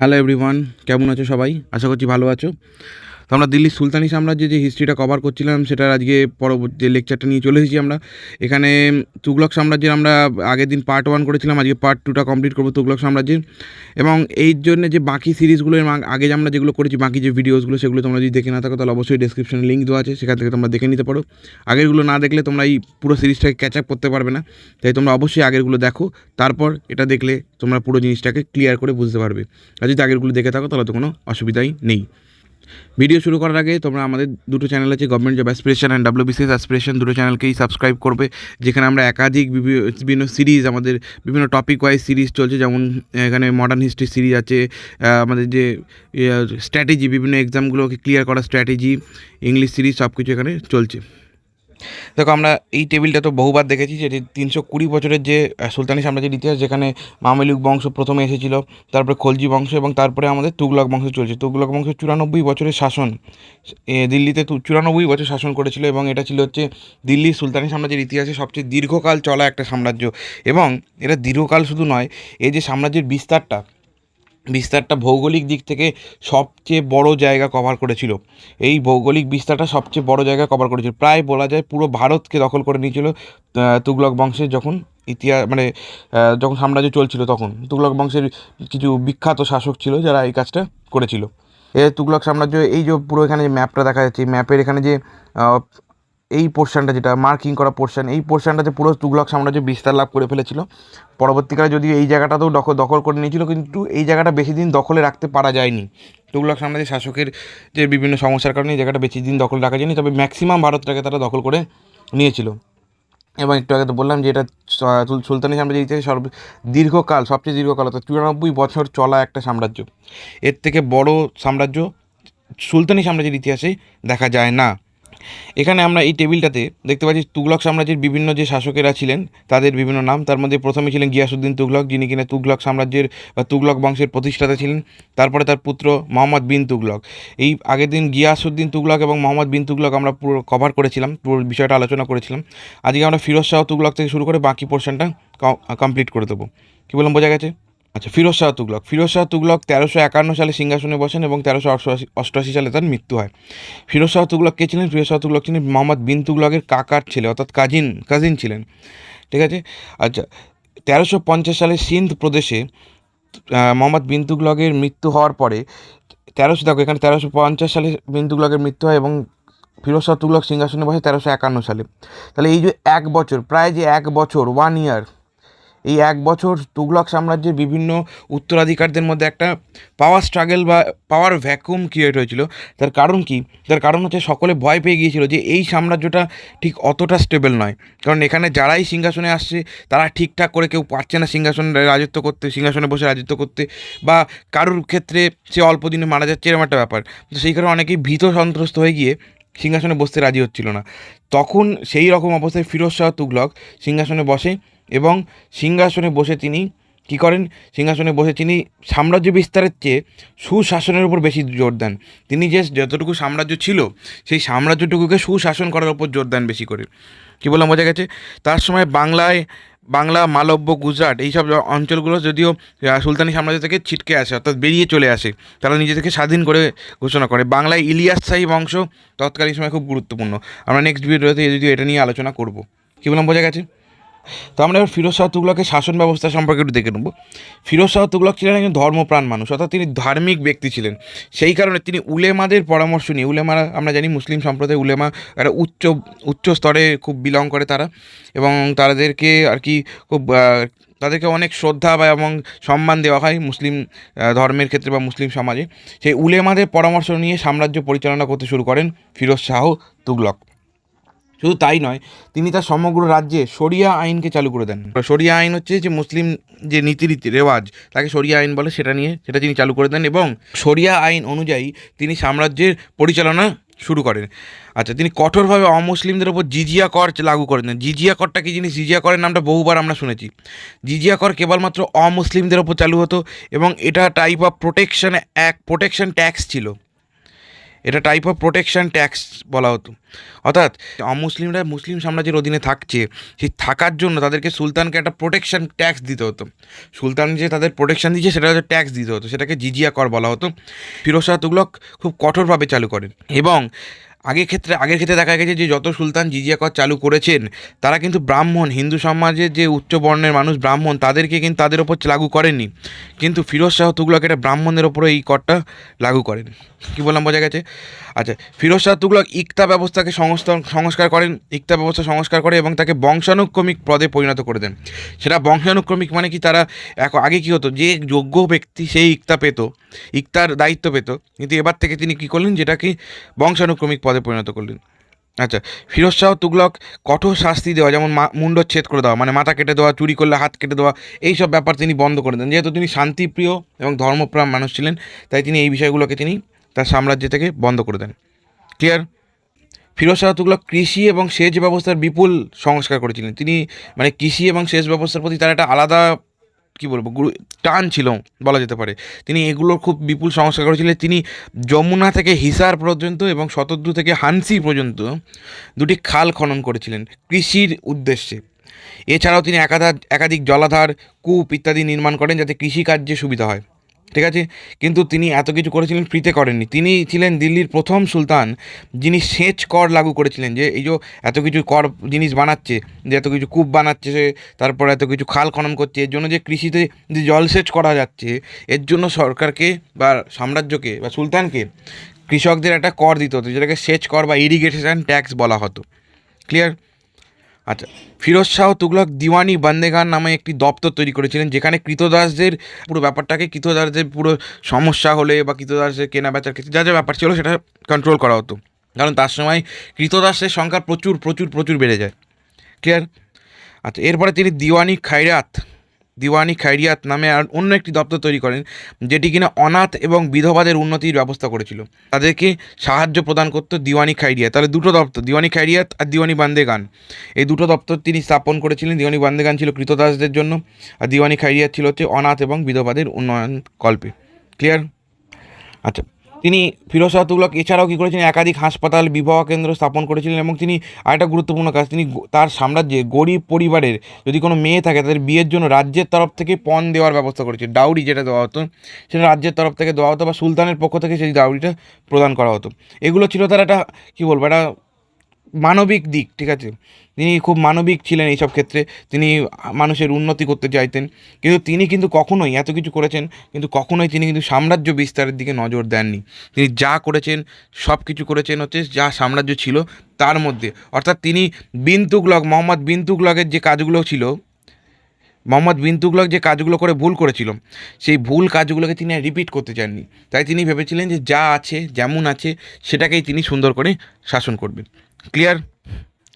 Hello everyone, কেমন আছো সবাই? আশা করছি ভালো আছো। তো আমরা দিল্লির সুলতানি সাম্রাজ্যের যে হিস্ট্রিটা কভার করছিলাম সেটার আজকে পরবর্তী লেকচারটা নিয়ে চলে এসেছি আমরা। এখানে তুগলক সাম্রাজ্যের আমরা আগের দিন পার্ট 1 করেছিলাম, আজকে পার্ট 2টা কমপ্লিট করবো তুগলক সাম্রাজ্যের। এবং এই জন্য যে বাকি সিরিজগুলো আগে যে আমরা যেগুলো করেছি, বাকি যে ভিডিওসগুলো, সেগুলো তোমরা যদি দেখে না থাকো তাহলে অবশ্যই ডেসক্রিপশনে লিঙ্ক দেওয়া আছে, সেখান থেকে তোমরা দেখে নিতে পারো। আগেরগুলো না দেখলে তোমরা এই পুরো সিরিজটাকে ক্যাচ আপ করতে পারবে না, তাই তোমরা অবশ্যই আগেরগুলো দেখো, তারপর এটা দেখলে তোমরা পুরো জিনিসটাকে ক্লিয়ার করে বুঝতে পারবে। আর যদি আগেরগুলো দেখে থাকো তাহলে তো কোনো অসুবিধাই নেই। ভিডিও শুরু করার আগে তোমরা আমাদের দুটো চ্যানেল আছে, government job aspiration and WBCS aspiration, দুটো চ্যানেলকেই সাবস্ক্রাইব করবে, যেখানে আমরা একাধিক বিভিন্ন সিরিজ, আমাদের বিভিন্ন টপিক ওয়াইজ সিরিজ চলছে। যেমন এখানে মডার্ন হিস্ট্রি সিরিজ আছে, আমাদের যে স্ট্র্যাটেজি, বিভিন্ন এক্সামগুলোকে ক্লিয়ার করার স্ট্র্যাটেজি, ইংলিশ সিরিজ, সব কিছু এখানে চলছে। দেখো, আমরা এই টেবিলটা তো বহুবার দেখেছি, যেটি 320 বছরের যে সুলতানি সাম্রাজ্যের ইতিহাস, যেখানে মামেলুক বংশ প্রথমে এসেছিল, তারপরে খলজি বংশ, এবং তারপরে আমাদের তুগলক বংশ চলছে। তুগলক বংশ 94 বছরের শাসন, দিল্লিতে 94 বছর শাসন করেছিল, এবং এটা ছিল হচ্ছে দিল্লির সুলতানি সাম্রাজ্যের ইতিহাসে সবচেয়ে দীর্ঘকাল চলা একটা সাম্রাজ্য। এবং এটা দীর্ঘকাল শুধু নয়, এই যে সাম্রাজ্যের বিস্তারটা ভৌগোলিক দিক থেকে সবচেয়ে বড় জায়গা কভার করেছিল। এই ভৌগোলিক বিস্তারটা সবচেয়ে বড় জায়গা কভার করেছিল, প্রায় বলা যায় পুরো ভারতকে দখল করে নিয়েছিল। তুগলক বংশের যখন যখন সাম্রাজ্য চলছিল, তখন তুগলক বংশের কিছু বিখ্যাত শাসক ছিল যারা এই কাজটা করেছিল। তুগলক সাম্রাজ্য, এই যে পুরো এখানে যে ম্যাপটা দেখা যাচ্ছে, ম্যাপের এখানে যে এই পোর্শনটা, যেটা মার্কিং করা পোর্শন, এই পোর্শনটাতে পুরো তুগলক সাম্রাজ্য বিস্তার লাভ করে ফেলেছিল। পরবর্তীকালে যদিও এই জায়গাটাতেও দখল করে নিয়েছিল, কিন্তু এই জায়গাটা বেশি দিন দখলে রাখতে পারা যায়নি। তুগলক সাম্রাজ্যের শাসকের যে বিভিন্ন সমস্যার কারণে এই জায়গাটা বেশি দিন দখলে রাখা যায়নি, তবে ম্যাক্সিমাম ভারতটাকে তারা দখল করে নিয়েছিল। এবং একটু আগে তো বললাম যে এটা সুলতানি সাম্রাজ্যের ইতিহাসে সবচেয়ে দীর্ঘকাল, অর্থাৎ 94 বছর চলা একটা সাম্রাজ্য। এর থেকে বড় সাম্রাজ্য সুলতানি সাম্রাজ্যের ইতিহাসে দেখা যায় না। এখানে আমরা এই টেবিলটাতে দেখতে পাচ্ছি তুগলক সাম্রাজ্যের বিভিন্ন যে শাসকেরা ছিলেন তাদের বিভিন্ন নাম। তার মধ্যে প্রথমে ছিলেন গিয়াসউদ্দিন তুগলক, যিনি কিনা তুগলক সাম্রাজ্যের বা তুগলক বংশের প্রতিষ্ঠাতা ছিলেন। তারপরে তার পুত্র মোহাম্মদ বিন তুগলক। এই আগের দিন গিয়াসউদ্দিন তুগলক এবং মোহাম্মদ বিন তুগলক আমরা পুরো কভার করেছিলাম, পুরো বিষয়টা আলোচনা করেছিলাম। আজকে আমরা ফিরোজ শাহ তুগলক থেকে শুরু করে বাকি পোর্শনটা কমপ্লিট করে দেবো। কী বললাম, বোঝা গেছে? আচ্ছা, ফিরোজ শাহ তুগলক 1351 সালে সিংহাসনে বসেন এবং 1388 সালে তার মৃত্যু হয়। ফিরোজ শাহ তুগলক কে ছিলেন? ফিরোজ শাহ তুগলক ছিলেন মোহাম্মদ বিন তুগলকের কাকার ছেলে, অর্থাৎ কাজিন ছিলেন। ঠিক আছে। আচ্ছা, 1350 সালে সিন্ধ প্রদেশে মোহাম্মদ বিন তুগলকের মৃত্যু হওয়ার পরে এখানে 1350 সালে বিন তুগলকের মৃত্যু হয় এবং ফিরোজ শাহ তুগলক সিংহাসনে বসে 1351 সালে। তাহলে এই যে প্রায় যে এক বছর, 1 ইয়ার, এই এক বছর তুগলক সাম্রাজ্যের বিভিন্ন উত্তরাধিকারদের মধ্যে একটা পাওয়ার স্ট্রাগল বা পাওয়ার ভ্যাকুয়াম ক্রিয়েট হয়েছিল। তার কারণ কি? তার কারণ হচ্ছে সকলে ভয় পেয়ে গিয়েছিল যে এই সাম্রাজ্যটা ঠিক অতটা স্টেবল নয়, কারণ এখানে যারাই সিংহাসনে আসছে তারা ঠিকঠাক করে কেউ পারছে না সিংহাসনে বসে রাজত্ব করতে, বা কারোর ক্ষেত্রে সে অল্প দিনে মারা যাচ্ছে, এরকম একটা ব্যাপার। তো সেই কারণে অনেকেই ভীত সন্ত্রস্ত হয়ে গিয়ে সিংহাসনে বসতে রাজি হচ্ছিল না। তখন সেই রকম অবস্থায় ফিরোজ শাহ তুগলক সিংহাসনে বসে এবং সিংহাসনে বসে তিনি সাম্রাজ্য বিস্তারের চেয়ে সুশাসনের উপর বেশি জোর দেন। তিনি যতটুকু সাম্রাজ্য ছিল সেই সাম্রাজ্যটুকুকে সুশাসন করার উপর জোর দেন বেশি করে। কী বললাম, বোঝা গেছে? তার সময় বাংলা, মালব্য, গুজরাট, এইসব অঞ্চলগুলো যদিও সুলতানি সাম্রাজ্য থেকে ছিটকে আসে, অর্থাৎ বেরিয়ে চলে আসে, তারা নিজে থেকে স্বাধীন করে ঘোষণা করে। বাংলায় ইলিয়াস শাহী বংশ তৎকালীন সময় খুব গুরুত্বপূর্ণ। আমরা নেক্সট ভিডিওতে যদিও এটা নিয়ে আলোচনা করব। কী বললাম, বোঝা গেছে? তো আমরা এবার ফিরোজ শাহ তুগলকের শাসন ব্যবস্থা সম্পর্কে একটু দেখে নেব। ফিরোজ শাহ তুগলক ছিলেন একজন ধর্মপ্রাণ মানুষ, অর্থাৎ তিনি ধার্মিক ব্যক্তি ছিলেন। সেই কারণে তিনি উলেমাদের পরামর্শ নিয়ে, উলেমারা আমরা জানি মুসলিম সম্প্রদায়, উলেমা একটা উচ্চ স্তরে খুব বিলং করে তারা, এবং তাদেরকে আর কি তাদেরকে অনেক শ্রদ্ধা এবং সম্মান দেওয়া হয় মুসলিম ধর্মের ক্ষেত্রে বা মুসলিম সমাজে। সেই উলেমাদের পরামর্শ নিয়ে সাম্রাজ্য পরিচালনা করতে শুরু করেন ফিরোজ শাহ তুগলক। শুধু তাই নয়, তিনি তার সমগ্র রাজ্যে শরিয়া আইনকে চালু করে দেন। শরিয়া আইন হচ্ছে যে মুসলিম যে নীতি রেওয়াজ, তাকে শরিয়া আইন বলে, সেটা তিনি চালু করে দেন এবং শরিয়া আইন অনুযায়ী তিনি সাম্রাজ্যের পরিচালনা শুরু করেন। আচ্ছা, তিনি কঠোরভাবে অমুসলিমদের ওপর জিজিয়া কর লাগু করে দেন। জিজিয়া করটা কী জিনিস? জিজিয়া করের নামটা বহুবার আমরা শুনেছি। জিজিয়া কর কেবলমাত্র অমুসলিমদের ওপর চালু হতো এবং এটা টাইপ অফ প্রোটেকশন ট্যাক্স ছিল। এটা টাইপ অফ প্রোটেকশন ট্যাক্স বলা হতো। অর্থাৎ অমুসলিমরা মুসলিম সাম্রাজ্যের অধীনে থাকছে, সেই থাকার জন্য তাদেরকে সুলতানকে একটা প্রোটেকশন ট্যাক্স দিতে হতো। সুলতান যে তাদের প্রোটেকশন দিচ্ছে সেটা হচ্ছে ট্যাক্স দিতে হতো, সেটাকে জিজিয়া কর বলা হতো। ফিরোজ শাহ তুগলক খুব কঠোরভাবে চালু করেন এবং আগের ক্ষেত্রে দেখা গেছে যে যত সুলতান জিজিয়া কর চালু করেছেন তারা কিন্তু ব্রাহ্মণ, হিন্দু সমাজের যে উচ্চ বর্ণের মানুষ ব্রাহ্মণ তাদেরকে কিন্তু তাদের ওপর লাগু করেননি, কিন্তু ফিরোজ শাহ তুগলক এটা ব্রাহ্মণদের ওপরে এই করটা লাগু করেন। কী বললাম, বোঝা গেছে? আচ্ছা, ফিরোজ শাহ তুগলক ইকতা ব্যবস্থাকে সংস্কার করেন, ইকতা ব্যবস্থা সংস্কার করে এবং তাকে বংশানুক্রমিক পদে পরিণত করে দেন। সেটা বংশানুক্রমিক মানে কি, তারা আগে কী হতো, যে যোগ্য ব্যক্তি সেই ইকতা পেত, ইকতার দায়িত্ব পেত, কিন্তু এবার থেকে তিনি কী করলেন, যেটাকে বংশানুক্রমিক পদে পরিণত করলেন। আচ্ছা, ফিরোজ শাহ তুগলক কঠোর শাস্তি দেওয়া, যেমন মুন্ডচ্ছেদ করে দেওয়া, মানে মাথা কেটে দেওয়া, চুরি করলে হাত কেটে দেওয়া, এই সব ব্যাপার তিনি বন্ধ করে দেন। যেহেতু তিনি শান্তিপ্রিয় এবং ধর্মপ্রাণ মানুষ ছিলেন, তাই তিনি এই বিষয়গুলোকে তিনি তার সাম্রাজ্য থেকে বন্ধ করে দেন। ক্লিয়ার? ফিরোজ শাহ তুগলক কৃষি এবং সেচ ব্যবস্থার বিপুল সংস্কার করেছিলেন। তিনি মানে কৃষি এবং সেচ ব্যবস্থার প্রতি তার একটা আলাদা কী বলবো টান ছিল বলা যেতে পারে। তিনি এগুলোর খুব বিপুল সংস্কার করেছিলেন। তিনি যমুনা থেকে হিসার পর্যন্ত এবং শতদ্রু থেকে হানসি পর্যন্ত দুটি খাল খনন করেছিলেন কৃষির উদ্দেশ্যে। এছাড়াও তিনি একাধিক জলাধার, কূপ ইত্যাদি নির্মাণ করেন যাতে কৃষিকার্যে সুবিধা হয়। ঠিক আছে, কিন্তু তিনি এত কিছু করেছিলেন, ফ্রিতে করেননি। তিনি ছিলেন দিল্লির প্রথম সুলতান যিনি সেচ কর লাগু করেছিলেন, যে এই যে এত কিছু কর জিনিস বানাচ্ছে, যে এত কিছু কূপ বানাচ্ছে, তারপর এত কিছু খাল খনন করছে, এর জন্য যে কৃষিতে যে জলসেচ করা যাচ্ছে, এর জন্য সরকারকে বা সাম্রাজ্যকে বা সুলতানকে কৃষকদের একটা কর দিতে হতো, যেটাকে সেচ কর বা ইরিগেশন ট্যাক্স বলা হতো। ক্লিয়ার? আচ্ছা, ফিরোজ শাহ তুগলক দিওয়ানি বান্দেগান নামে একটি দপ্তর তৈরি করেছিলেন, যেখানে কৃতদাসদের পুরো ব্যাপারটাকে, কৃতদাসদের পুরো সমস্যা হলে বা কৃতদাসদের কেনা বেচার ক্ষেত্রে যা যা ব্যাপার ছিল সেটা কন্ট্রোল করা হতো, কারণ তার সময় কৃতদাসের সংখ্যা প্রচুর প্রচুর প্রচুর বেড়ে যায়। ক্লিয়ার? আচ্ছা, এরপরে তিনি দিওয়ানি খাইরিয়াত নামে আর অন্য একটি দপ্তর তৈরি করেন, যেটি কিনা অনাথ এবং বিধবাদের উন্নতির ব্যবস্থা করেছিল, তাদেরকে সাহায্য প্রদান করতো দিওয়ানি খাইরিয়াত। তাহলে দুটো দপ্তর, দিওয়ানি খাইরিয়াত আর দিওয়ানি বান্দেগান, এই দুটো দপ্তর তিনি স্থাপন করেছিলেন। দিওয়ানি বান্দেগান ছিল কৃতদাসদের জন্য, আর দিওয়ানি খাইরিয়াত ছিল হচ্ছে অনাথ এবং বিধবাদের উন্নয়ন কল্পে। ক্লিয়ার? আচ্ছা, তিনি ফিরোজ শাহ তুগলক এছাড়াও কী করেছিলেন, একাধিক হাসপাতাল, বিবাহ কেন্দ্র স্থাপন করেছিলেন এবং তিনি আরেকটা গুরুত্বপূর্ণ কাজ, তিনি তার সাম্রাজ্যে গরিব পরিবারের যদি কোনো মেয়ে থাকে তাদের বিয়ের জন্য রাজ্যের তরফ থেকে পণ দেওয়ার ব্যবস্থা করেছে। ডাউরি যেটা দেওয়া হতো সেটা রাজ্যের তরফ থেকে দেওয়া হতো বা সুলতানের পক্ষ থেকে সেই ডাউরিটা প্রদান করা হতো। এগুলো ছিল তার একটা কী বলবো, একটা মানবিক দিক। ঠিক আছে, তিনি খুব মানবিক ছিলেন এইসব ক্ষেত্রে, তিনি মানুষের উন্নতি করতে চাইতেন, কিন্তু তিনি কিন্তু কখনোই এত কিছু করেছেন, কিন্তু কখনোই তিনি কিন্তু সাম্রাজ্য বিস্তারের দিকে নজর দেননি। তিনি যা করেছেন সব কিছু করেছেন হচ্ছে যা সাম্রাজ্য ছিল তার মধ্যে। অর্থাৎ তিনি মোহাম্মদ বিন তুগলকের যে কাজগুলো ছিল, মোহাম্মদ বিন তুগলক যে কাজগুলো করে ভুল করেছিল, সেই ভুল কাজগুলোকে তিনি রিপিট করতে চাননি। তাই তিনি ভেবেছিলেন যে যা আছে যেমন আছে সেটাকেই তিনি সুন্দর করে শাসন করবেন। ক্লিয়ার?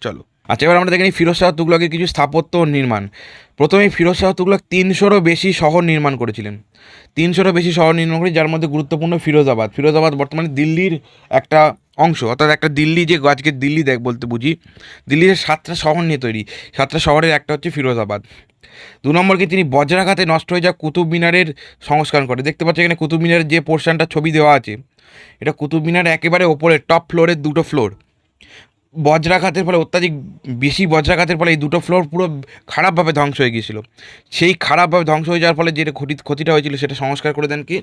চলো, আচ্ছা, এবার আমরা দেখে নিই ফিরোজ শাহ তুগলকের কিছু স্থাপত্য ও নির্মাণ। প্রথমেই ফিরোজ শাহ তুগলক 300-রও বেশি শহর নির্মাণ করেছিলেন। 300-রও বেশি শহর নির্মাণ করে, যার মধ্যে গুরুত্বপূর্ণ ফিরোজাবাদ বর্তমানে দিল্লির একটা অংশ, অর্থাৎ একটা দিল্লি যে আজকে দিল্লি বলতে বুঝি, দিল্লির 7টা শহর নিয়ে তৈরি, 7টা শহরের একটা হচ্ছে ফিরোজাবাদ। 2 নম্বরকে তিনি বজ্রাঘাতে নষ্ট হয়ে যাওয়া কুতুব মিনারের সংস্কার করে। দেখতে পাচ্ছি এখানে কুতুব মিনারের যে পোর্শনটা ছবি দেওয়া আছে, এটা কুতুব মিনার একেবারে ওপরে টপ ফ্লোরের 2টো ফ্লোর। বজ্রাঘাতের ফলে, অত্যাধিক বেশি বজ্রাঘাতের ফলে এই 2টো ফ্লোর পুরো খারাপভাবে ধ্বংস হয়ে গিয়েছিল। সেই খারাপভাবে ধ্বংস হয়ে যাওয়ার ফলে যেটা ক্ষতিটা হয়েছিল সেটা সংস্কার করে দেন কি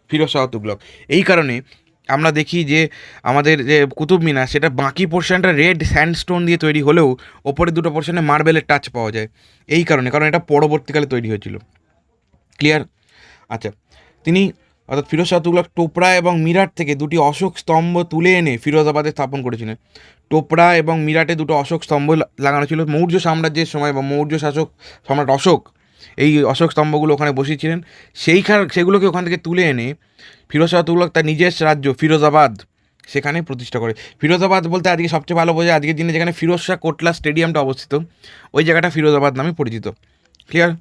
ফিরোজ শাহ তুগলক। এই কারণে আমরা দেখি যে আমাদের যে কুতুব মিনার সেটা বাকি পোর্শনটা রেড স্যান্ডস্টোন দিয়ে তৈরি হলেও ওপরে 2টো পোর্শনে মার্বেলের টাচ পাওয়া যায়, এই কারণে, কারণ এটা পরবর্তীকালে তৈরি হয়েছিল। ক্লিয়ার? আচ্ছা, তিনি অর্থাৎ ফিরোজ শাহ তুগলক টোপরা এবং মিরাট থেকে 2টি অশোক স্তম্ভ তুলে এনে ফিরোজাবাদে স্থাপন করেছিলেন। টোপরা এবং মিরাটে 2টো অশোক স্তম্ভ লাগানো ছিল। মৌর্য সাম্রাজ্যের সময় বা মৌর্য শাসক সম্রাট অশোক এই অশোক স্তম্ভগুলো ওখানে বসিয়েছিলেন। সেগুলোকে ওখান থেকে তুলে এনে ফিরোজ শাহ তুগলক তার নিজের রাজ্য ফিরোজাবাদ সেখানে প্রতিষ্ঠা করে। ফিরোজাবাদ বলতে আজকে সবচেয়ে ভালো বোঝায় আজকের দিনে যেখানে ফিরোজ শাহ কোটলা স্টেডিয়ামটা অবস্থিত, ওই জায়গাটা ফিরোজাবাদ নামে পরিচিত। ক্লিয়ার?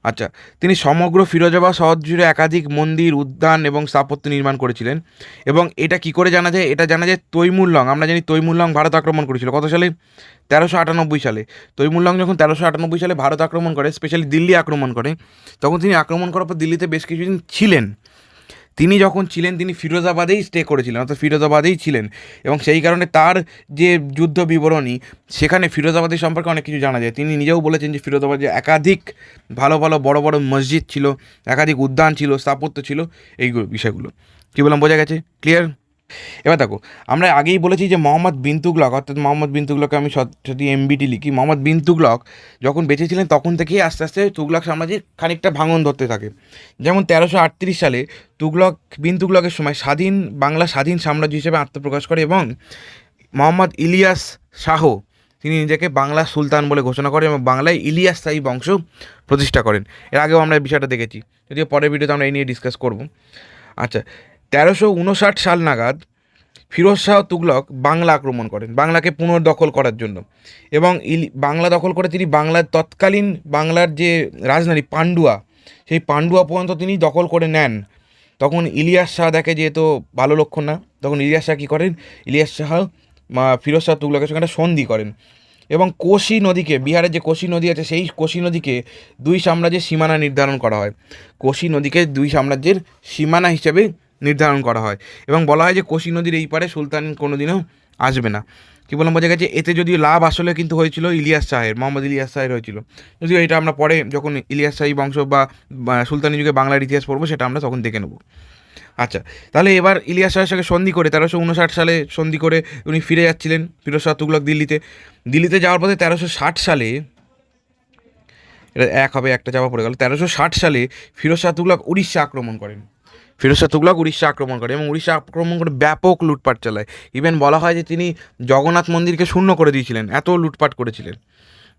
আচ্ছা, তিনি সমগ্র ফিরোজাবাদ শহর জুড়ে একাধিক মন্দির, উদ্যান এবং স্থাপত্য নির্মাণ করেছিলেন। এবং এটা কি করে জানা যায়? এটা জানা যায় তৈমুরলং, আমরা জানি তৈমুরলং ভারত আক্রমণ করেছিল কত সালে? 1398 সালে। তৈমুরলং যখন 1398 সালে ভারত আক্রমণ করে, স্পেশালি দিল্লি আক্রমণ করে, তখন তিনি আক্রমণ করার পর দিল্লিতে বেশ কিছুদিন ছিলেন। তিনি যখন ছিলেন তিনি ফিরোজাবাদেই স্টে করেছিলেন, অর্থাৎ ফিরোজাবাদেই ছিলেন, এবং সেই কারণে তার যে যুদ্ধ বিবরণী সেখানে ফিরোজাবাদের সম্পর্কে অনেক কিছু জানা যায়। তিনি নিজেও বলেছেন যে ফিরোজাবাদে একাধিক ভালো ভালো বড় বড় মসজিদ ছিল, একাধিক উদ্যান ছিল, স্থাপত্য ছিল, এই বিষয়গুলো কী বললাম, বোঝা গেছে? ক্লিয়ার? এবার দেখো, আমরা আগেই বলেছি যে মোহাম্মদ বিন তুগলক, অর্থাৎ মোহাম্মদ বিন তুগলককে আমি যদি এমবিটি লিখি, মোহাম্মদ বিন তুগলক যখন বেঁচে ছিলেন তখন থেকেই আস্তে আস্তে তুগলক সাম্রাজ্যের খানিকটা ভাঙন ধরতে থাকে। যেমন 1338 সালে বিন তুগলকের সময় বাংলা স্বাধীন সাম্রাজ্য হিসেবে আত্মপ্রকাশ করে এবং মোহাম্মদ ইলিয়াস শাহ তিনি নিজেকে বাংলা সুলতান বলে ঘোষণা করেন এবং বাংলায় ইলিয়াস শাহী বংশ প্রতিষ্ঠা করেন। এর আগেও আমরা এই বিষয়টা দেখেছি, যদিও পরের ভিডিওতে আমরা এই নিয়ে ডিসকাস করব। আচ্ছা, 1359 সাল নাগাদ ফিরোজ শাহ তুগলক বাংলা আক্রমণ করেন বাংলাকে পুনর্দখল করার জন্য, এবং বাংলা দখল করে তিনি তৎকালীন বাংলার যে রাজধানী পান্ডুয়া, সেই পান্ডুয়া পর্যন্ত তিনি দখল করে নেন। তখন ইলিয়াস শাহ দেখে যে তো ভালো লক্ষণ না, তখন ইলিয়াস শাহ কী করেন, ইলিয়াস শাহ ফিরোজ শাহ তুগলকের সঙ্গে সন্ধি করেন এবং কোশি নদীকে, বিহারের যে কোশি নদী আছে সেই কোশি নদীকে দুই সাম্রাজ্যের সীমানা নির্ধারণ করা হয়। কোশি নদীকে দুই সাম্রাজ্যের সীমানা হিসেবে নির্ধারণ করা হয় এবং বলা হয় যে কোশি নদীর এই পারে সুলতান কোনোদিনও আসবে না। কী বললাম, বোঝা গেছে? এতে যদিও লাভ আসলে কিন্তু হয়েছিল ইলিয়াস শাহের, মোহাম্মদ ইলিয়াস শাহের হয়েছিল, যদিও এটা আমরা পরে যখন ইলিয়াস শাহী বংশ বা সুলতানি যুগে বাংলার ইতিহাস পড়বো সেটা আমরা তখন দেখে নেব। আচ্ছা, তাহলে এবার ইলিয়াস শাহের সঙ্গে সন্ধি করে 1359 সালে সন্ধি করে উনি ফিরে যাচ্ছিলেন, ফিরোজ শাহ তুগলক দিল্লিতে যাওয়ার পথে 1360 সালে, এটা এক হবে একটা চাপা পড়ে গেল, 1360 সালে ফিরোজ শাহ তুগলক উড়িষ্যা আক্রমণ করেন। উড়িষ্যা আক্রমণ করে এবং উড়িষ্যা আক্রমণ করে ব্যাপক লুটপাট চালায়। ইভেন বলা হয় যে তিনি জগন্নাথ মন্দিরকে শূন্য করে দিয়েছিলেন, এত লুটপাট করেছিলেন।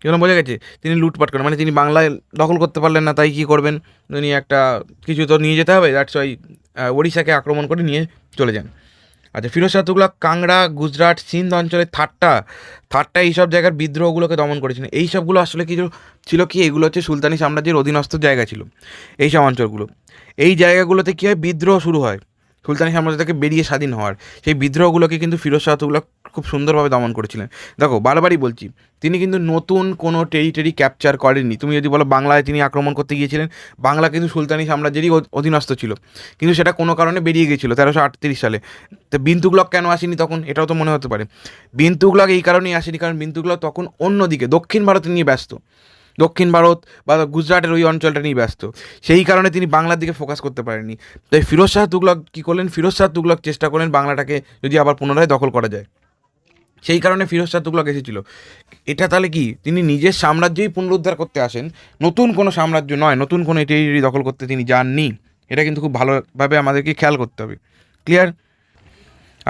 কেন বোঝা গেছে? তিনি লুটপাট করেন, মানে তিনি বাংলায় দখল করতে পারলেন না, তাই কী করবেন, তিনি একটা কিছু তো নিয়ে যেতে হবে, দ্যাটস ওয়াই ওড়িশাকে আক্রমণ করে নিয়ে চলে যান। আচ্ছা, ফিরোজ শাহ তুগলক কাংড়া, গুজরাট, সিন্ধ অঞ্চলের থাট্টা এইসব জায়গার বিদ্রোহগুলোকে দমন করেছিলেন। এই সবগুলো আসলে কিছু ছিল কি, এগুলো হচ্ছে সুলতানি সাম্রাজ্যের অধীনস্থ জায়গা ছিল এইসব অঞ্চলগুলো। এই জায়গাগুলোতে কী হয়, বিদ্রোহ শুরু হয় সুলতানি সাম্রাজ্য থেকে বেরিয়ে স্বাধীন হওয়ার। সেই বিদ্রোহগুলোকে কিন্তু ফিরোজ শাহ তুগলক খুব সুন্দরভাবে দমন করেছিলেন। দেখো, বারবারই বলছি, তিনি কিন্তু নতুন কোনো টেরিটরি ক্যাপচার করেননি। তুমি যদি বলো বাংলায় তিনি আক্রমণ করতে গিয়েছিলেন, বাংলা কিন্তু সুলতানি সাম্রাজ্যেরই অধীনস্থ ছিল, কিন্তু সেটা কোনো কারণে বেরিয়ে গিয়েছিল 1338 সালে। তো বিন তুগলক কেন আসেনি তখন, এটাও তো মনে হতে পারে। বিন তুগলক এই কারণেই আসেনি কারণ বিন তুগলক তখন অন্যদিকে দক্ষিণ ভারতে নিয়ে ব্যস্ত, দক্ষিণ ভারত বা গুজরাটের ওই অঞ্চলটা নিয়ে ব্যস্ত, সেই কারণে তিনি বাংলার দিকে ফোকাস করতে পারেননি। তাই ফিরোজ শাহ তুগলক কী করলেন, ফিরোজ শাহ তুগলক চেষ্টা করলেন বাংলাটাকে যদি আবার পুনরায় দখল করা যায়, সেই কারণে ফিরোজ শাহ তুগলক এসেছিল। এটা তাহলে কি, তিনি নিজের সাম্রাজ্যই পুনরুদ্ধার করতে আসেন, নতুন কোনো সাম্রাজ্য নয়, নতুন কোনো টেরিটরি দখল করতে তিনি যাননি। এটা কিন্তু খুব ভালোভাবে আমাদেরকে খেয়াল করতে হবে। ক্লিয়ার?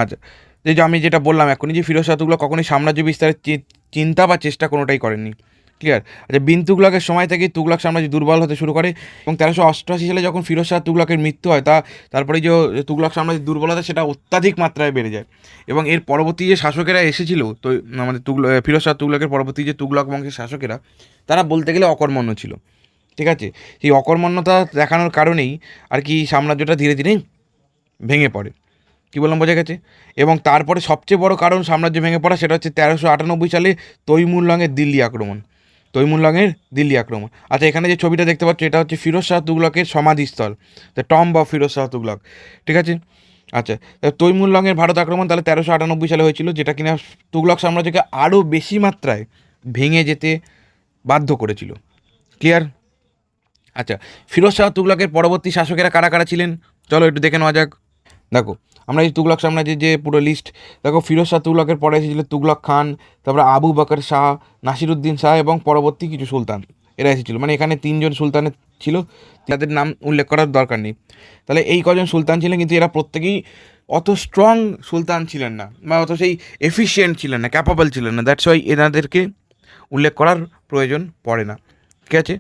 আচ্ছা, যে আমি যেটা বললাম এখনই, যে ফিরোজ শাহ তুগলক কখনোই সাম্রাজ্য বিস্তারের চিন্তা বা চেষ্টা কোনোটাই করেননি। ক্লিয়ার? আচ্ছা, বিন তুগলকের সময় থেকেই তুগলক সাম্রাজ্য দুর্বল হতে শুরু করে এবং 1388 সালে যখন ফিরোজ শাহ তুগলকের মৃত্যু হয়, তারপরে যে তুগলক সাম্রাজ্যের দুর্বলতা সেটা অত্যাধিক মাত্রায় বেড়ে যায় এবং এর পরবর্তী যে শাসকেরা এসেছিল, তো আমাদের ফিরোজ শাহ তুগলকের পরবর্তী যে তুগলক বংশের শাসকেরা, তারা বলতে গেলে অকর্মণ্য ছিল। ঠিক আছে? সেই অকর্মণ্যতা দেখানোর কারণেই আর কি সাম্রাজ্যটা ধীরে ধীরে ভেঙে পড়ে। কী বললাম, বোঝা গেছে? এবং তারপরে সবচেয়ে বড় কারণ সাম্রাজ্য ভেঙে পড়া, সেটা হচ্ছে 1398 সালে তৈমুরলঙের দিল্লি আক্রমণ। আচ্ছা, এখানে যে ছবিটা দেখতে পাচ্ছ এটা হচ্ছে ফিরোজ শাহ তুগলকের সমাধিস্থল, the tomb of Firoz Shah Tughlaq. ঠিক আছে? আচ্ছা, তৈমুরলঙের ভারত আক্রমণ তাহলে 1398 সালে হয়েছিল, যেটা কিনা তুগলক সাম্রাজ্যকে আরও বেশি মাত্রায় ভেঙে যেতে বাধ্য করেছিল। ক্লিয়ার? আচ্ছা, ফিরোজ শাহ তুগলকের পরবর্তী শাসকেরা কারা কারা ছিলেন চলো একটু দেখে নেওয়া যাক। দেখো, আমরা এই তুগলক সাম্রাজ্যের যে পুরো লিস্ট দেখো, ফিরোজ শাহ তুগলকের পরে এসেছিল তুগলক খান, তারপরে আবু বকর শাহ, নাসিরুদ্দিন শাহ এবং পরবর্তী কিছু সুলতান, এরা এসেছিলো। মানে এখানে 3জন সুলতানের ছিল, তাদের নাম উল্লেখ করার দরকার নেই। তাহলে এই কজন সুলতান ছিলেন, কিন্তু এরা প্রত্যেকেই অত স্ট্রং সুলতান ছিলেন না বা অত সেই এফিশিয়েন্ট ছিলেন না, ক্যাপাবল ছিলেন না, দ্যাটস ওয়াই এনাদেরকে উল্লেখ করার প্রয়োজন পড়ে না। ঠিক আছে?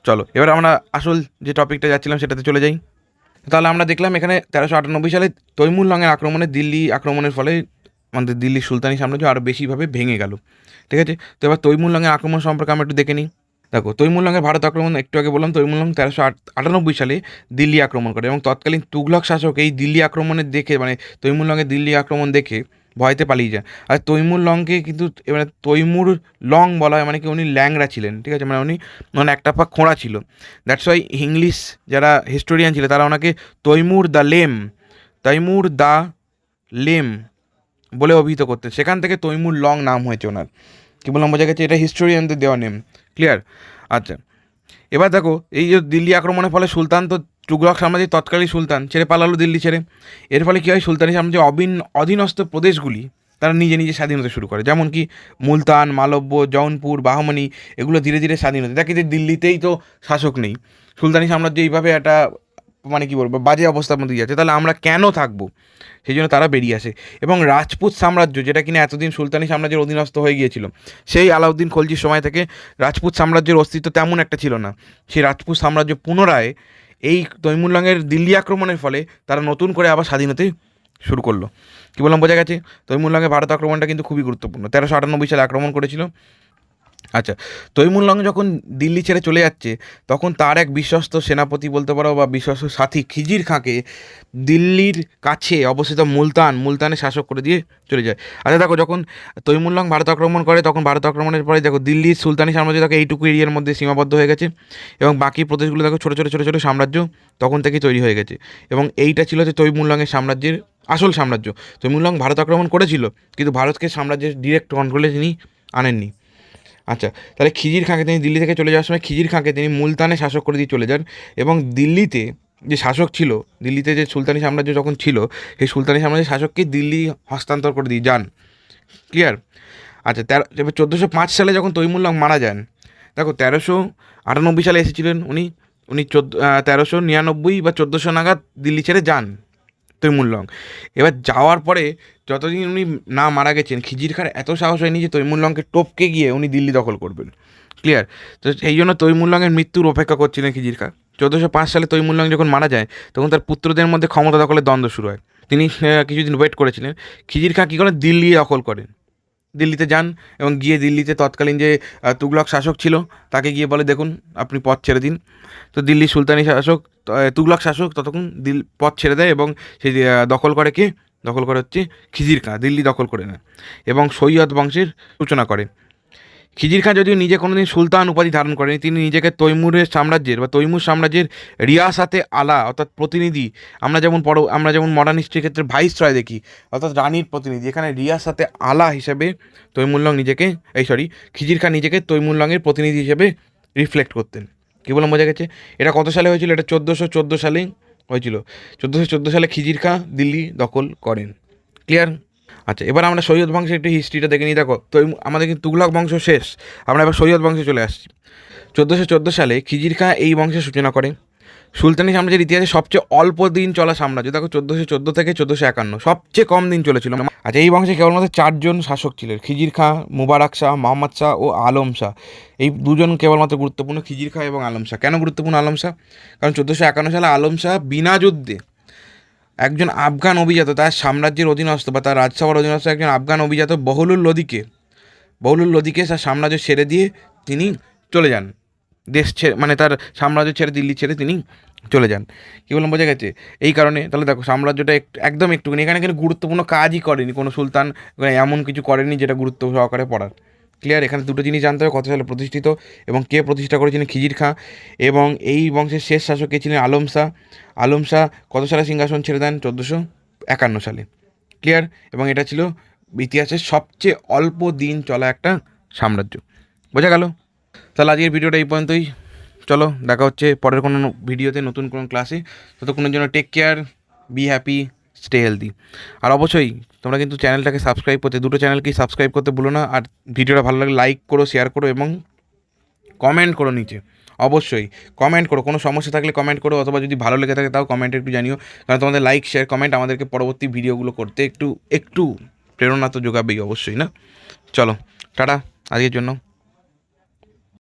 চলো এবার আমরা আসল যে টপিকটা যাচ্ছিলাম সেটাতে চলে যাই। তাহলে আমরা দেখলাম এখানে 1398 সালে তৈমুরলঙের দিল্লি আক্রমণের ফলে আমাদের দিল্লির সুলতানি সাম্রাজ্য আরও বেশিভাবে ভেঙে গেল। ঠিক আছে? তো এবার তৈমুরলঙের আক্রমণ সম্পর্কে আমরা একটু দেখে নিই। দেখো, তৈমুরলঙের ভারত আক্রমণ একটু আগে বললাম, তৈমুরলঙ 1398 সালে দিল্লি আক্রমণ করে এবং তৎকালীন তুগলক শাসক এই দিল্লি আক্রমণের দেখে, মানে তৈমুরলঙের দিল্লি আক্রমণ দেখে ভয়তে পালিয়ে যায়। আর তৈমুর লংকে কিন্তু মানে তৈমুর লং বলা হয়, মানে কি উনি ল্যাংড়া ছিলেন, ঠিক আছে, মানে উনি মানে একটা পা খোঁড়া ছিল। দ্যাটস ওয়াই ইংলিশ যারা হিস্টোরিয়ান ছিল তারা ওনাকে তৈমুর দ্য লেম বলে অভিহিত করতেন, সেখান থেকে তৈমুর লং নাম হয়েছে ওনার। কী বললাম, বোঝা গেছে? এটা হিস্টোরিয়ানদের দেওয়া নেম। ক্লিয়ার? আচ্ছা, এবার দেখো, এই যে দিল্লি আক্রমণের ফলে সুলতান তো তুগলক সাম্রাজ্যের তৎকালীন সুলতান ছেড়ে পালালো দিল্লি ছেড়ে। এর ফলে কী হয়, সুলতানি সাম্রাজ্যের অধীনস্থ প্রদেশগুলি তারা নিজে নিজে স্বাধীন হতে শুরু করে, যেমন কি মুলতান, মালব্য, জৌনপুর, বাহমনি, এগুলো ধীরে ধীরে স্বাধীন হতে দেখে যে দিল্লিতেই তো শাসক নেই, সুলতানি সাম্রাজ্য এইভাবে একটা মানে কী বলবো বাজে অবস্থার মধ্যে যাচ্ছে, তাহলে আমরা কেন থাকবো? সেই জন্য তারা বেরিয়ে আসে। এবং রাজপুত সাম্রাজ্য, যেটা কিনা এতদিন সুলতানি সাম্রাজ্যের অধীনস্থ হয়ে গিয়েছিল, সেই আলাউদ্দিন খলজির সময় থেকে রাজপুত সাম্রাজ্যের অস্তিত্ব তেমন একটা ছিল না। সেই রাজপুত সাম্রাজ্য পুনরায় এই তৈমুর লংয়ের দিল্লি আক্রমণের ফলে তারা নতুন করে আবার স্বাধীন হতে শুরু করলো। কী বললাম, বোঝা গেছে? তৈমুর লংয়ের ভারত আক্রমণটা কিন্তু খুবই গুরুত্বপূর্ণ। 1398 সালে আক্রমণ করেছিল। আচ্ছা, তৈমুর লং যখন দিল্লি ছেড়ে চলে যাচ্ছে, তখন তার এক বিশ্বস্ত সেনাপতি বলতে পারো বা বিশ্বস্ত সাথী খিজির খাঁকে দিল্লির কাছে অবস্থিত মুলতানে শাসক করে দিয়ে চলে যায়। আচ্ছা দেখো, যখন তৈমুর লং ভারত আক্রমণ করে, তখন ভারত আক্রমণের পরে দেখো দিল্লির সুলতানি সাম্রাজ্য দেখো এইটুকু এরিয়ার মধ্যে সীমাবদ্ধ হয়ে গেছে, এবং বাকি প্রদেশগুলো দেখো ছোটো ছোটো ছোটো ছোটো সাম্রাজ্য তখন থেকেই তৈরি হয়ে গেছে। এবং এইটা ছিল যে তৈমুর লংয়ের সাম্রাজ্যের আসল সাম্রাজ্য। তৈমুর লং ভারত আক্রমণ করেছিল, কিন্তু ভারতকে সাম্রাজ্যের ডিরেক্ট কন্ট্রোলে তিনি আনেননি। আচ্ছা, তাহলে খিজির খাঁকে তিনি দিল্লি থেকে চলে যাওয়ার সময় খিজির খাঁকে তিনি মুলতানে শাসক করে দিয়ে চলে যান, এবং দিল্লিতে যে শাসক ছিল, দিল্লিতে যে সুলতানি সাম্রাজ্য যখন ছিল, সেই সুলতানি সাম্রাজ্যের শাসককে দিল্লি হস্তান্তর করে দিয়ে যান। ক্লিয়ার? আচ্ছা, 1405 সালে যখন তৈমুর লং মারা যান, দেখো 1398 সালে এসেছিলেন উনি 1399 বা 1400 নাগাদ দিল্লি ছেড়ে যান তৈমুর লং। এবার যাওয়ার পরে যতদিন উনি না মারা গেছেন, খিজির খাঁর এত সাহস হয়নি যে তৈমুর লংকে টপকে গিয়ে উনি দিল্লি দখল করবেন। ক্লিয়ার? তো সেই জন্য তৈমুর লংয়ের মৃত্যুর অপেক্ষা করছিলেন খিজির খাঁ। 1405 সালে তৈমুর লং যখন মারা যায়, তখন তার পুত্রদের মধ্যে ক্ষমতা দখলের দ্বন্দ্ব শুরু হয়। তিনি কিছুদিন ওয়েট করেছিলেন। খিজির খাঁ কী করেন, দিল্লি দখল করেন, দিল্লিতে যান, এবং গিয়ে দিল্লিতে তৎকালীন যে তুগলক শাসক ছিল তাকে গিয়ে বলে, দেখুন আপনি পথ ছেড়ে দিন। তো দিল্লি সুলতানি শাসক, তুগলক শাসক ততক্ষণ পথ ছেড়ে দেয়, এবং সেই দখল করে কে? দখল করে হচ্ছে খিজির খাঁ, দিল্লি দখল করে নেয় এবং সৈয়দ বংশের সূচনা করে। খিজির খাঁ যদিও নিজে কোনোদিন সুলতান উপাধি ধারণ করেনি, তিনি নিজেকে তৈমুরের সাম্রাজ্যের বা তৈমুর সাম্রাজ্যের রিয়াসাতে আলা অর্থাৎ প্রতিনিধি, আমরা যেমন মডার্ন হিস্ট্রির ক্ষেত্রে ভাইসরয় দেখি, অর্থাৎ রানীর প্রতিনিধি, এখানে রিয়াসাতে আলা হিসেবে তৈমুর লং নিজেকে খিজির খাঁ নিজেকে তৈমুর লংয়ের প্রতিনিধি হিসেবে রিফ্লেক্ট করতেন। কী বললাম, বোঝা গেছে? এটা কত সালে হয়েছিল? এটা 1414 সালেই হয়েছিল। 1414 সালে খিজির খাঁ দিল্লি দখল করেন। ক্লিয়ার? আচ্ছা, এবার আমরা সৈয়দ বংশের একটু হিস্ট্রিটা দেখে নিই। দেখো, তো আমাদের কিন্তু তুগলক বংশ শেষ, আমরা এবার সৈয়দ বংশে চলে আসছি। 1414 সালে খিজির খাঁ এই বংশের সূচনা করে। সুলতানি সাম্রাজ্যের ইতিহাসে সবচেয়ে অল্প দিন চলা সাম্রাজ্য, দেখো 1414 থেকে 1451, সবচেয়ে কম দিন চলেছিল। আচ্ছা, এই বংশে কেবলমাত্র 4 জন শাসক ছিলেন, খিজির খাঁ, মুবারক শাহ, মোহাম্মদ শাহ ও আলম শাহ। এই দুজন কেবলমাত্র গুরুত্বপূর্ণ, খিজির খাঁ এবং আলম শাহ। কেন গুরুত্বপূর্ণ আলম শাহ? কারণ 1451 সালে আলম শাহ বিনা যুদ্ধে একজন আফগান অভিজাত, তার সাম্রাজ্যের অধীনস্থ বা তার রাজসভার অধীনস্থ একজন আফগান অভিজাত বহলুল লোদিকে তার সাম্রাজ্য ছেড়ে দিয়ে তিনি চলে যান, দেশ ছেড়ে, মানে তার সাম্রাজ্য ছেড়ে দিল্লি ছেড়ে তিনি চলে যান। কী বললাম, বোঝা গেছে? এই কারণে তাহলে দেখো সাম্রাজ্যটা একদম একটুখানি, এখানে কিন্তু গুরুত্বপূর্ণ কাজই করেনি কোনো সুলতান, এমন কিছু করেনি যেটা গুরুত্ব সহকারে পড়ার। ক্লিয়ার? এখানে দুটো জিনিস জানতে হবে, কত সালে প্রতিষ্ঠিত এবং কে প্রতিষ্ঠা করেছিলেন, খিজির খাঁ, এবং এই বংশের শেষ শাসক কে ছিলেন, আলম শাহ কত সালে সিংহাসন ছেড়ে দেন, 1451 সালে। ক্লিয়ার? এবং এটা ছিল ইতিহাসের সবচেয়ে অল্প দিন চলা একটা সাম্রাজ্য। বোঝা গেল? তাহলে আজকের ভিডিওটা এই পর্যন্তই। চলো, দেখা হচ্ছে পরের কোনো ভিডিওতে, নতুন কোনো ক্লাসে। ততক্ষণের জন্য take care, be happy, stay healthy. আর অবশ্যই তোমরা কিন্তু চ্যানেলটাকে সাবস্ক্রাইব করতে, দুটো চ্যানেলকেই সাবস্ক্রাইব করতে ভুলো না। আর ভিডিওটা ভালো লাগলে লাইক করো, শেয়ার করো এবং কমেন্ট করো নিচে। অবশ্যই কমেন্ট করো, কোনো সমস্যা থাকলে কমেন্ট করো, অথবা যদি ভালো লেগে থাকে তাও কমেন্টে একটু জানিও। কারণ তোমাদের লাইক, শেয়ার, কমেন্ট আমাদেরকে পরবর্তী ভিডিওগুলো করতে একটু প্রেরণা তো যোগাবেই অবশ্যই, না? চলো, টাটা আজকের জন্য।